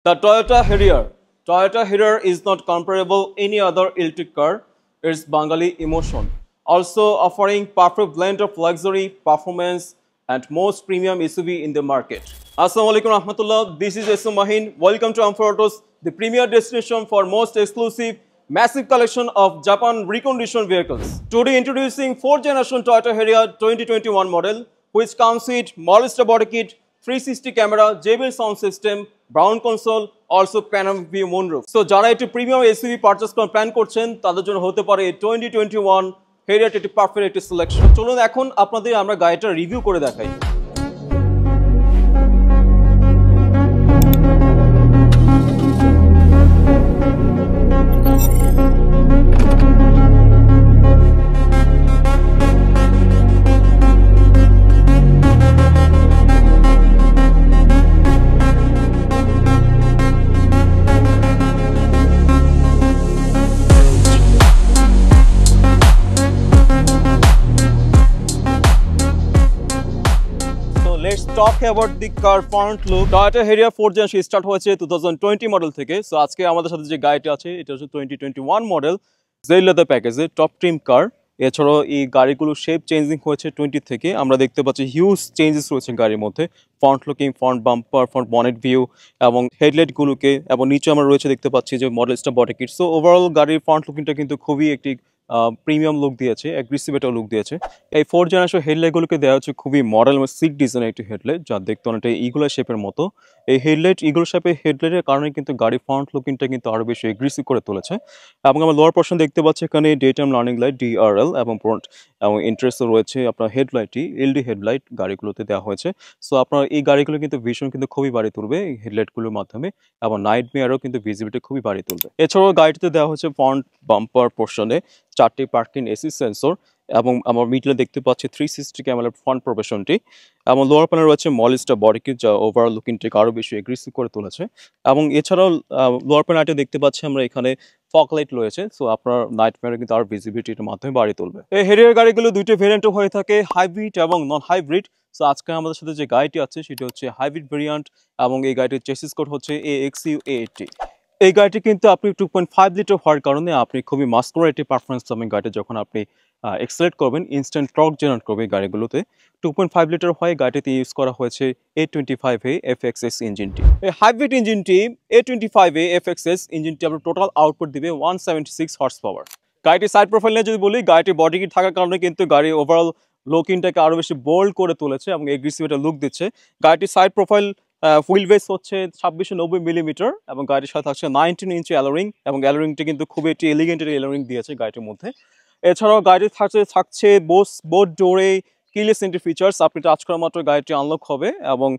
The Toyota Harrier. Toyota Harrier is not comparable any other electric car. It's Bengali emotion. Also offering perfect blend of luxury, performance, and most premium SUV in the market. Assalamu alaikum rahmatullah. This is Esum Mahin. Welcome to Amphor Autos, the premier destination for most exclusive, massive collection of Japan reconditioned vehicles. Today introducing 4th generation Toyota Harrier 2021 model, which comes with Molester body kit, 360 camera, JBL sound system, brown console, also panoramic view moonroof. So যারা একটু premium SUV purchase করার plan করছেন তাদের জন্য হতে পারে 2021 Harrier একটি perfect একটি সিলেকশন। চলুন এখন আপনাদের আমরা গাড়িটা রিভিউ করে দেখাই। Let's talk about the car front look. Toyota Harrier 4th generation start হয়েছে 2020 মডেল থেকে। সো আজকে আমাদের সাথে যে গাড়িটি আছে এটা হচ্ছে 2021 মডেল জেড লেদার প্যাকেজে টপ ট্রিম কার। এছাড়াও এই গাড়িগুলোর শেপ চেঞ্জিং হয়েছে 20 থেকে। আমরা দেখতে পাচ্ছি হিউজ চেঞ্জেস রয়েছে গাড়ির মধ্যে, front looking, front bumper, front bonnet view এবং হেডলাইটগুলোকে, এবং নিচে আমরা রয়েছে দেখতে পাচ্ছি যে মডেলসটা বডি কিট। সো ওভারঅল গাড়ির ফ্রন্ট লুকিংটা কিন্তু খুবই একটি প্রিমিয়াম লুক দিয়েছে, অ্যাগ্রেসিভ একটা লুক দিয়েছে। এই 4th জেনারেশন হেডলাইটগুলোকে দেওয়া হচ্ছে খুবই মডেল এবং সিক ডিজাইনের একটি হেডলাইট, যা দেখতে অনেকটা ইগুলা শেপের মতো। এই হেডলাইট ইগুলা শেপের হেডলাইটের কারণে কিন্তু গাড়ির ফ্রন্ট লুকিংটা কিন্তু আরও বেশি অ্যাগ্রেসিভ করে তুলেছে। এবং আমরা লোয়ার পোর্শন দেখতে পাচ্ছি এখানে day time learning light DRL এবং ফ্রন্ট এবং ইন্টারেস্টও রয়েছে আপনার হেডলাইটটি এলডি হেডলাইট গাড়িগুলোতে দেওয়া হয়েছে। সো আপনার এই গাড়িগুলো কিন্তু ভিশন কিন্তু খুবই বাড়িয়ে তুলবে এই হেডলাইটগুলোর মাধ্যমে, এবং নাইট মেয়ারও কিন্তু ভিজিবিলিটি খুবই বাড়িয়ে তুলবে। এছাড়াও গাড়িটিতে দেওয়া হচ্ছে ফ্রন্ট বাম্পার পোর্শনে 4টি পার্কিং এসি সেন্সর, এবং আমার মিডলে দেখতে পাচ্ছি 360 ক্যামেরার ফ্রন্ট প্রোপেশনটি, এবং লোয়ার প্যানেল রয়েছে মলিস্টার বডি কিট, যা ওভারঅল লুকিংটাকে আরও বেশি এগ্রেসিভ করে তুলেছে। এবং এছাড়াও লোয়ার প্যানেলটি দেখতে পাচ্ছি আমরা এখানে ফগ লাইট রয়েছে। সো আপনার নাইট মেয়ারে কিন্তু আরও ভিজিবিলিটির মাধ্যমে বাড়িয়ে তুলবে। এই হেরিয়ার গাড়িগুলো দুইটি ভেরিয়েন্টও হয়ে থাকে, হাইব্রিড এবং নন হাইব্রিড। সো আজকে আমাদের সাথে যে গাড়িটি আছে সেটি হচ্ছে হাইব্রিড ভেরিয়েন্ট, এবং এই গাড়িটির চেসিস কোড হচ্ছে AXU A80। এই গাড়িটি কিন্তু আপনি 2.5 লিটার হওয়ার কারণে আপনি খুবই মাস্কুলার একটি পারফরমেন্স পাবেন গাড়িটা যখন আপনি এক্সেলেট করবেন, ইনস্ট্যান্ট টর্ক জেনারেট করবে এই গাড়িগুলোতে। 2.5 লিটার হয় গাড়িটিতে ইউজ করা হয়েছে A25A FXS ইঞ্জিনটি। এই হাইব্রিড ইঞ্জিনটি A25A FXS ইঞ্জিনটি আপনার টোটাল আউটপুট দিবে 176 হর্স পাওয়ার। গাড়িটির সাইড প্রোফাইল নিয়ে যদি বলি, গাড়িটির বডি কিট থাকার কারণে কিন্তু গাড়ি ওভারঅল লুকিংটাকে আরও বেশি বোল্ড করে তুলেছে এবং এগ্রেসিভ একটা লুক দিচ্ছে। গাড়িটির সাইড প্রোফাইল হুইল বেস হচ্ছে 2690 মিলিমিটার, এবং গাড়ির সাথে থাকছে 19 ইঞ্চি অ্যালোরিং, এবং অ্যালোরিংটি কিন্তু খুবই একটি এলিগেন্ট অ্যালোরিং দিয়েছে গাড়িটির মধ্যে। এছাড়াও গাড়ির থাকছে বোথ ডোরে কিলেস এন্ট্রি ফিচার্স। আপনি টাচ করা মাত্র গাড়িটি আনলক হবে এবং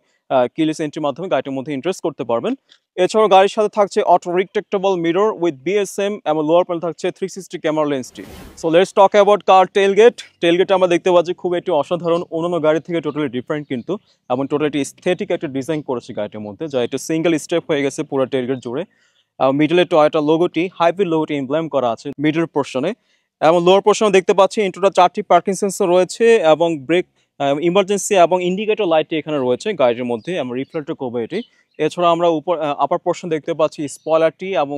কিলেস এন্ট্রির মাধ্যমে গাড়িটির মধ্যে ইন্টারেস্ট করতে পারবেন। এছাড়াও গাড়ির সাথে থাকছে auto retractable mirror with BSM, এবং লোয়ার প্যানেল থাকছে 360 ক্যামেরা লেন্সটি। So let's talk about car tailgate. টেলগেটে আমরা দেখতে পাচ্ছি খুব একটি অসাধারণ, অন্যান্য গাড়ি থেকে টোটালি ডিফারেন্ট কিন্তু, এবং টোটালি স্থেটিক একটা ডিজাইন করেছে গাড়িটির মধ্যে, যা একটা সিঙ্গেল স্টেপ হয়ে গেছে পুরো টেলগেট জুড়ে। মিডলে টয়োটা লোগোটি, হাইব্রিড লোগোটি এমব্লেম করা আছে মিডল পোর্শনে, এবং লোয়ার পোর্শনে দেখতে পাচ্ছি ইন্টোটাল 4টি পার্কিং সেন্সর রয়েছে, এবং ব্রেক, ইমার্জেন্সি এবং ইন্ডিকেটর লাইটটি এখানে রয়েছে গাড়ির মধ্যে, এবং রিফ্লেক্টর করবে এটি। এছাড়া আমরা আপার পোর্শন দেখতে পাচ্ছি স্পয়লারটি, এবং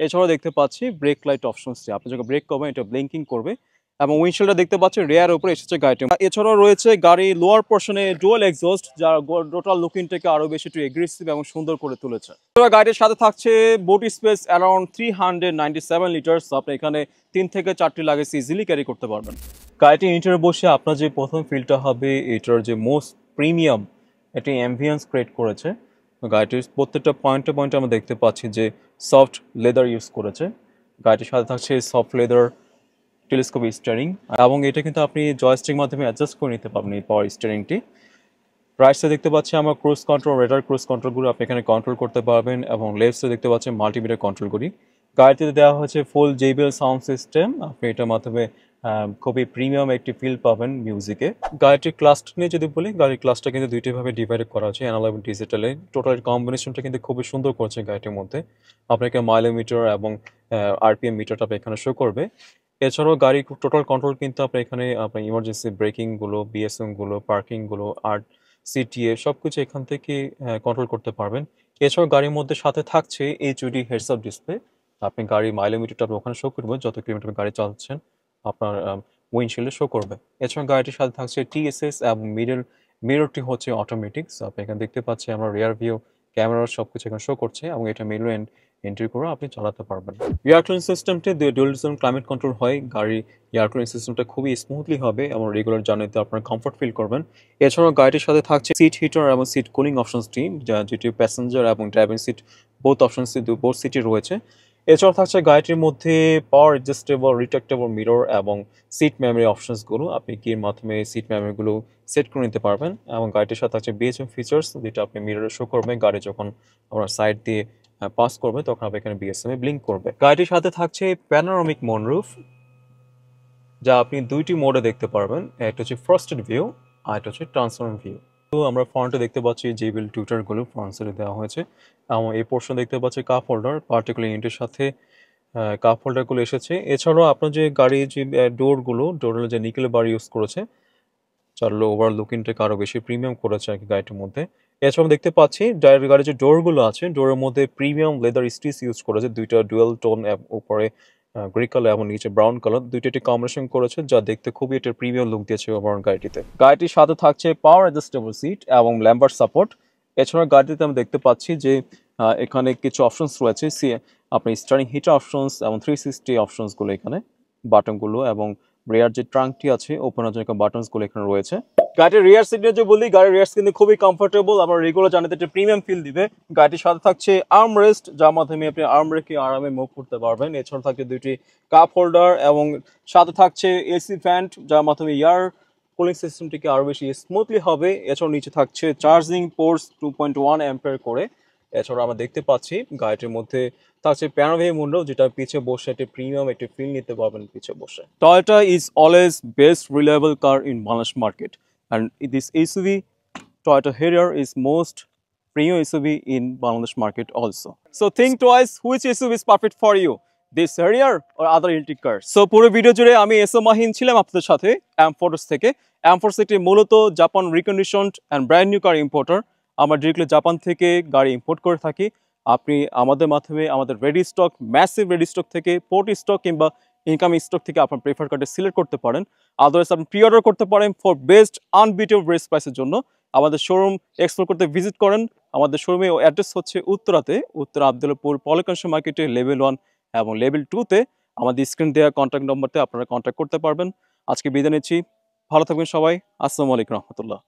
এছাড়াও দেখতে পাচ্ছি ব্রেক লাইট অপশনসটি। আপনি যখন ব্রেক করবেন এটা ব্লিঙ্কিং করবে, এবং উইন্ডশিল্ডটা দেখতে পাচ্ছি রেয়ার উপরে এসেছে গাড়িটি। এছাড়াও রয়েছে গাড়ি লোয়ার পোর্শনে ডুয়াল এক্সস্ট, যা টোটাল লুকিংটাকে আরও বেশি একটু এগ্রেসিভ এবং সুন্দর করে তুলেছে। গাড়ির সাথে থাকছে বুট স্পেস অ্যারাউন্ড 397 লিটার। আপনি এখানে 3 থেকে 4টি লাগেজ ইজিলি ক্যারি করতে পারবেন। গাড়িটি ইন্টারে বসে আপনার যে প্রথম ফিলটা হবে, এটার যে মোস্ট প্রিমিয়াম একটি অ্যাম্বিয়েন্স ক্রিয়েট করেছে। গাড়িটির প্রত্যেকটা পয়েন্টে আমরা দেখতে পাচ্ছি যে সফট লেদার ইউজ করেছে। গাড়িটির সাথে থাকছে সফট লেদার টেলিস্কোপিক স্টিয়ারিং, এবং এটা কিন্তু আপনি জয়স্টিকের মাধ্যমে অ্যাডজাস্ট করে নিতে পারবেন এই পাওয়ার স্টিয়ারিংটি। রাইট সাইডে দেখতে পাচ্ছি আমরা ক্রুজ কন্ট্রোল, রেডার ক্রুজ কন্ট্রোলগুলো আপনি এখানে কন্ট্রোল করতে পারবেন, এবং লেফট সাইডে দেখতে পাচ্ছেন মাল্টিমিটার কন্ট্রোলগুলি। গাড়িটিতে দেওয়া হয়েছে ফুল JBL সাউন্ড সিস্টেম। আপনি এটার মাধ্যমে খুবই প্রিমিয়াম একটি ফিল পাবেন মিউজিকে। গাড়িটির ক্লাসটা নিয়ে যদি বলি, গাড়ির ক্লাসটা কিন্তু দুইটি ভাবে ডিভাইড করা আছে, অ্যানালগ এবং ডিজিটালে। টোটাল কম্বিনেশনটা কিন্তু খুবই সুন্দর করেছে গাড়িটির মধ্যে। আপনাকে মাইলোমিটার এবং RPM মিটারটা এখানে শো করবে। এছাড়াও গাড়ি টোটাল কন্ট্রোল কিন্তু আপনি এখানে আপনার ইমার্জেন্সি ব্রেকিংগুলো, BSM গুলো, পার্কিংগুলো আর CTA সব কিছু এখান থেকে কন্ট্রোল করতে পারবেন। এছাড়াও গাড়ির মধ্যে সাথে থাকছে এইচডি হেডস আপ ডিসপ্লে। আপনি গাড়ির মাইলোমিটারটা আপনি ওখানে শো করবে, যত কিলোমিটার গাড়ি চালাচ্ছেন আপনার উইন্ডশিল্ডে শো করবে। এছাড়া গাড়িটির সাথে থাকছে টিএসএস এবং মিররটি হচ্ছে অটোমেটিক। আপনি এখানে দেখতে পাচ্ছি আমরা রিয়ার ভিউ ক্যামেরা সবকিছু এখানে শো করছে এবং এটা মেনু এন্ট্রি করে আপনি চালাতে পারবেন। এয়ার কুলিং সিস্টেমটি ডুয়াল জোন ক্লাইমেট কন্ট্রোল হয়। গাড়ির এয়ার কুলিং সিস্টেমটা খুবই স্মুথলি হবে এবং রেগুলার জার্নিতে আপনারা কমফর্ট ফিল করবেন। এছাড়াও গাড়িটির সাথে থাকছে সিট হিটার এবং সিট কুলিং অপশনসটি, যেটি প্যাসেঞ্জার এবং driving seat both options both সিটই রয়েছে। এছাড়াও থাকছে গাড়িটির মধ্যে পাওয়ার অ্যাডজাস্টেবল রিট্রাক্টেবল মিরর এবং সিট মেমোরি অপশনসগুলো, আপনি কির মাধ্যমে সিট মেমোরিগুলো সেট করে নিতে পারবেন। এবং গাড়িটির সাথে থাকছে বিএসএম ফিচার্স, যেটা আপনি মিররে শো করবে। গাড়ি যখন আপনার সাইড দিয়ে পাস করবে তখন আপনি এখানে বিএসএম এ ব্লিঙ্ক করবে। গাড়িটির সাথে থাকছে প্যানোরামিক মুনরুফ, যা আপনি দুইটি মোডে দেখতে পারবেন। একটা হচ্ছে ফ্রস্টেড ভিউ আর একটা হচ্ছে ট্রান্সফর্ম ভিউ। তো আমরা ফ্রন্টে দেখতে পাচ্ছি জেবিএল টিউটারগুলো ফ্রন্ট সাইডে দেওয়া হয়েছে এবং এই পোর্শন দেখতে পাচ্ছি কাপ হোল্ডার, পার্টিকুলার ইউনিটের সাথে কাপ হোল্ডারগুলো এসেছে। এছাড়াও আপনার যে গাড়ির যে ডোরের যে নিকেল বার ইউজ করেছে, চারলো ওভার লুকিংটাকে আরও বেশি প্রিমিয়াম করেছে আর কি গাড়িটির মধ্যে। এছাড়াও দেখতে পাচ্ছি গাড়ির যে ডোরগুলো আছে, ডোরের মধ্যে প্রিমিয়াম লেদার স্টিচ ইউজ করেছে, দুইটা ডুয়েল টোন, উপরে গ্রে কালার এবং নিচে ব্রাউন কালার, দুইটা একটি কম্বিনেশন করেছে যা দেখতে খুবই একটা প্রিমিয়াম লুক দিয়েছে ওভারঅল গাড়িটিতে। গাড়িটির সাথে থাকছে পাওয়ার অ্যাডজাস্টেবল সিট এবং ল্যাম্বার সাপোর্ট। এছাড়া গাড়িটিতে আমি দেখতে পাচ্ছি যে এখানে কিছু অপশনস রয়েছে, আপনি স্টারিং হিটার অপশনস এবং 360 অপশনসগুলো এখানে, বাটনগুলো এবং রিয়ার যে ট্রাঙ্কটি আছে ওপেনের জন্য বাটনসগুলো এখানে রয়েছে। গাড়ির রিয়ার সিট নিয়ে যে বলি, গাড়ির রিয়ার সিট কিন্তু খুবই কমফোর্টেবল, আমরা রেগুলার জানাতে একটা প্রিমিয়াম ফিল দিবে। গাড়িটির সাথে থাকছে আর্ম রেস্ট, যার মাধ্যমে আপনি আর্ম রেখে আরামে মুভ করতে পারবেন। এছাড়া থাকছে দুইটি কাপ হোল্ডার এবং সাথে থাকছে এসি ফ্যান্ট, যার মাধ্যমে এয়ার কুলিং সিস্টেমটিকে আরও বেশি স্মুথলি হবে। এছাড়াও নিচে থাকছে চার্জিং পোর্টস 2.1 অ্যাম্পিয়ার করে। এছাড়া আমরা দেখতে পাচ্ছি গাড়িটির মধ্যে থাকছে প্যানোরামিক মুন্ডো, যেটা পিছে বসে একটি প্রিমিয়াম একটি ফিল নিতে পারবেন পিছে বসে। Toyota is always best reliable car in Bangladesh market, and this SUV Toyota Harrier is most premium SUV in Bangladesh market also. So think twice which SUV is perfect for you, this Harrier or other electric cars. So পুরো video জুড়ে আমি S O Mahin ছিলাম আপনাদের সাথে অ্যামফোর্স থেকে। Amforce এটি মূলত Japan reconditioned and brand new car importer. আমরা ডিরেক্টলি জাপান থেকে গাড়ি ইম্পোর্ট করে থাকি। আপনি আমাদের মাধ্যমে আমাদের ready stock, massive ready stock থেকে, পোর্ট স্টক কিংবা ইনকামিং স্টক থেকে আপনার প্রেফার কার্ডে সিলেক্ট করতে পারেন। আদারওয়াইজ আপনি প্রি অর্ডার করতে পারেন ফর বেস্ট আনবিটেবল বেস্ট প্রাইসের জন্য। আমাদের শোরুম এক্সপ্লোর করতে ভিজিট করেন। আমাদের শোরুমে অ্যাড্রেস হচ্ছে উত্তরাতে, উত্তর আবদুল্লাপুর পলিকনশন মার্কেটে লেভেল 1 এবং লেভেল 2-তে। আমাদের স্ক্রিন দেওয়া কন্ট্যাক্ট নম্বরতে আপনারা কন্ট্যাক্ট করতে পারবেন। আজকে বিদায় নিচ্ছি, ভালো থাকবেন সবাই। আসসালামু আলাইকুম রহমতুল্লাহ।